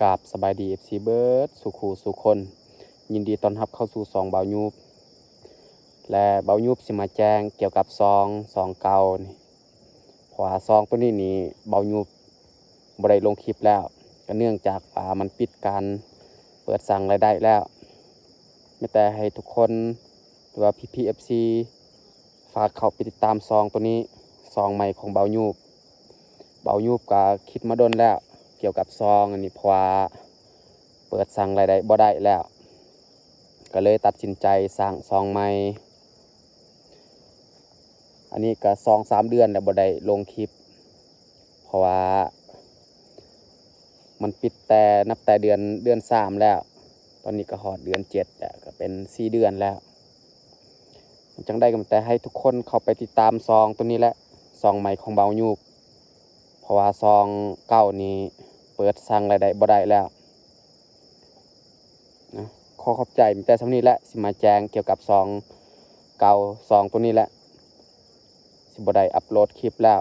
กราบสบายดีเอฟซีเบิร์ดสุขูสุคนยินดีต้อนรับเข้าสู่ซองเบายูบและเบายูบสิมาแจ้งเกี่ยวกับซองเก่านี่เพราะว่าซองตัวนี้นี่เบายูบบได้ลงคลิปแล้วก็เนื่องจากมันปิดการเปิดสั่งรายได้แล้วไม่แต่ให้ทุกคนหรือว่าพี่เอฟซีฝากเข้าไปติดตามซองตัวนี้ซองใหม่ของเบายูบก็คิดมาโดนแล้วเกี่ยวกับซองอันนี้เพราะว่าเปิดสั่งรายได้บ่ได้แล้วก็เลยตัดสินใจสั่งซองใหม่อันนี้ก็2-3 เดือนแล้วบ่ได้ลงคลิปเพราะว่ามันปิดแต่นับแต่เดือน3แล้วตอนนี้ก็ฮอดเดือน7แล้วก็เป็น4 เดือนแล้วมันจังได้ก็แต่ให้ทุกคนเข้าไปติดตามซองตัวนี้แหละซองใหม่ของเบายูบเพราะว่าซองเก่านี้เปิดสั่งรายได้บ่ได้แล้วนะขอขอบใจมีแต่สำนี้แหละสิมาแจ้งเกี่ยวกับซองเก่าซองตัวนี้แหละสิบ่ได้อัปโหลดคลิปแล้ว